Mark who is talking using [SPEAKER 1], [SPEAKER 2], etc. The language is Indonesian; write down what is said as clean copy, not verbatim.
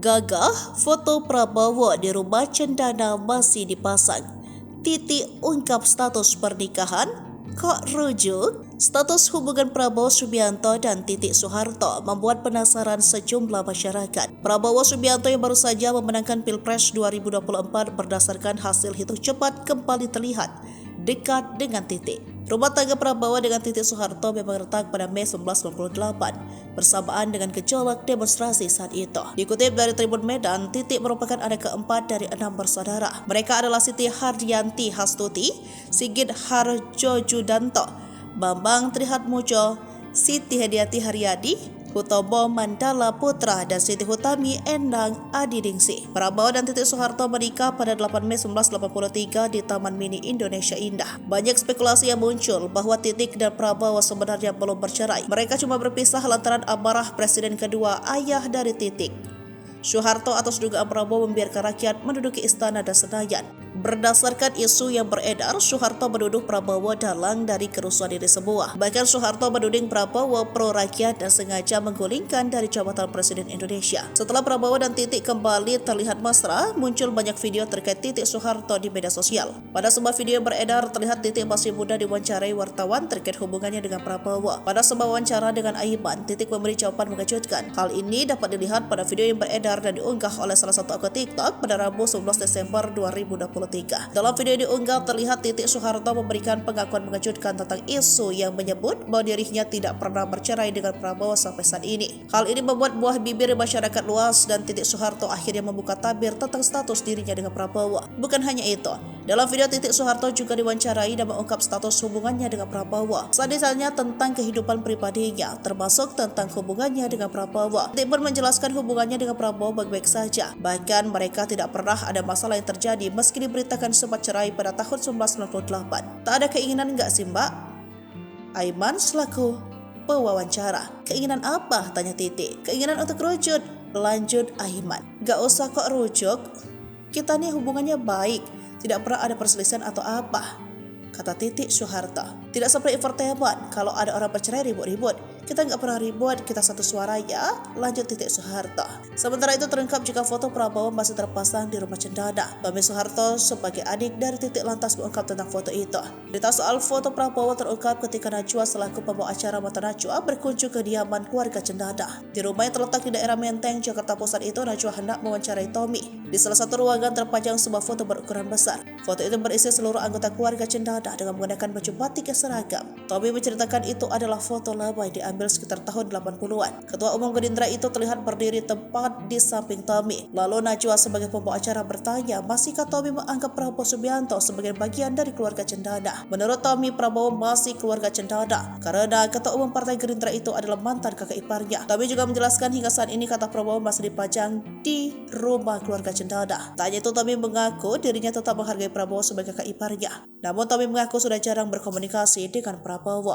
[SPEAKER 1] Gagah, foto Prabowo di rumah cendana masih dipasang. Titik ungkap status pernikahan, kok rujuk? Status hubungan Prabowo Subianto dan Titik Soeharto membuat penasaran sejumlah masyarakat. Prabowo Subianto yang baru saja memenangkan Pilpres 2024 berdasarkan hasil hitung cepat kembali terlihat dekat dengan Titik. Rumah tangga Prabowo dengan Titik Soeharto memang retak pada Mei 1998 bersamaan dengan gejolak demonstrasi saat itu. Dikutip dari Tribun Medan, Titik merupakan anak keempat dari 6 bersaudara. Mereka adalah Siti Hardianti Hastuti, Sigit Harjojudanto, Bambang Trihatmojo, Siti Hediati Haryadi, Hutomo Mandala Putra, dan Siti Hutami Endang Adiningsih. Prabowo dan Titik Soeharto menikah pada 8 Mei 1983 di Taman Mini Indonesia Indah. Banyak spekulasi yang muncul bahwa Titik dan Prabowo sebenarnya belum bercerai. Mereka cuma berpisah lantaran amarah presiden kedua, ayah dari Titik, Soeharto, atas dugaan Prabowo membiarkan rakyat menduduki istana dan Senayan. Berdasarkan isu yang beredar, Soeharto menuduh Prabowo dalang dari kerusuhan ini semua. Bahkan Soeharto menuding Prabowo pro rakyat dan sengaja menggulingkan dari jabatan Presiden Indonesia. Setelah Prabowo dan Titik kembali terlihat mesra, muncul banyak video terkait Titik Soeharto di media sosial. Pada sebuah video yang beredar, terlihat Titik masih muda diwawancarai wartawan terkait hubungannya dengan Prabowo. Pada sebuah wawancara dengan Aiman, Titik memberi jawaban mengejutkan. Hal ini dapat dilihat pada video yang beredar dan diunggah oleh salah satu akun TikTok pada Rabu 11 Desember 2023. Dalam video yang diunggah terlihat Titik Soeharto memberikan pengakuan mengejutkan tentang isu yang menyebut bahwa dirinya tidak pernah bercerai dengan Prabowo sampai saat ini. Hal ini membuat buah bibir masyarakat luas dan Titik Soeharto akhirnya membuka tabir tentang status dirinya dengan Prabowo. Bukan hanya itu, dalam video Titik Soeharto juga diwawancarai dan mengungkap status hubungannya dengan Prabowo. Saat ditanya tentang kehidupan pribadinya, termasuk tentang hubungannya dengan Prabowo, Titik pun menjelaskan hubungannya dengan Prabowo baik-baik saja. Bahkan mereka tidak pernah ada masalah yang terjadi meski diberitakan sempat cerai pada tahun 1998. Tak ada keinginan enggak sih Mbak? Aiman selaku pewawancara. Keinginan apa? Tanya Titik. Keinginan untuk rujuk. Lanjut Aiman. Gak usah kok rujuk. Kita nih hubungannya baik. Tidak pernah ada perselisihan atau apa, kata Titik Soeharto. Tidak seperti entertainment, kalau ada orang bercerai ribut-ribut. Kita nggak pernah ribut, kita satu suara ya, lanjut Titik Soeharto. Sementara itu terungkap juga foto Prabowo masih terpasang di rumah cendana. Tommy Soeharto sebagai adik dari Titik lantas mengungkap tentang foto itu. Berita soal foto Prabowo terungkap ketika Najwa selaku pembawa acara Mata Najwa berkunjung ke kediaman keluarga cendana. Di rumah yang terletak di daerah Menteng, Jakarta Pusat itu, Najwa hendak mewawancarai Tommy. Di salah satu ruangan terpajang sebuah foto berukuran besar. Foto itu berisi seluruh anggota keluarga cendana dengan menggunakan baju batik yang seragam. Tommy menceritakan itu adalah foto lama yang diambil sekitar tahun 80-an. Ketua Umum Gerindra itu terlihat berdiri tepat di samping Tommy. Lalu Najwa sebagai pembawa acara bertanya, masihkah Tommy menganggap Prabowo Subianto sebagai bagian dari keluarga cendana? Menurut Tommy, Prabowo masih keluarga cendana karena Ketua Umum Partai Gerindra itu adalah mantan kakak iparnya. Tommy juga menjelaskan hingga saat ini kata Prabowo masih dipajang di rumah keluarga cendana. Tak hanya itu, Tommy mengaku dirinya tetap menghargai Prabowo sebagai kakak iparnya. Namun Tommy mengaku sudah jarang berkomunikasi dengan Prabowo.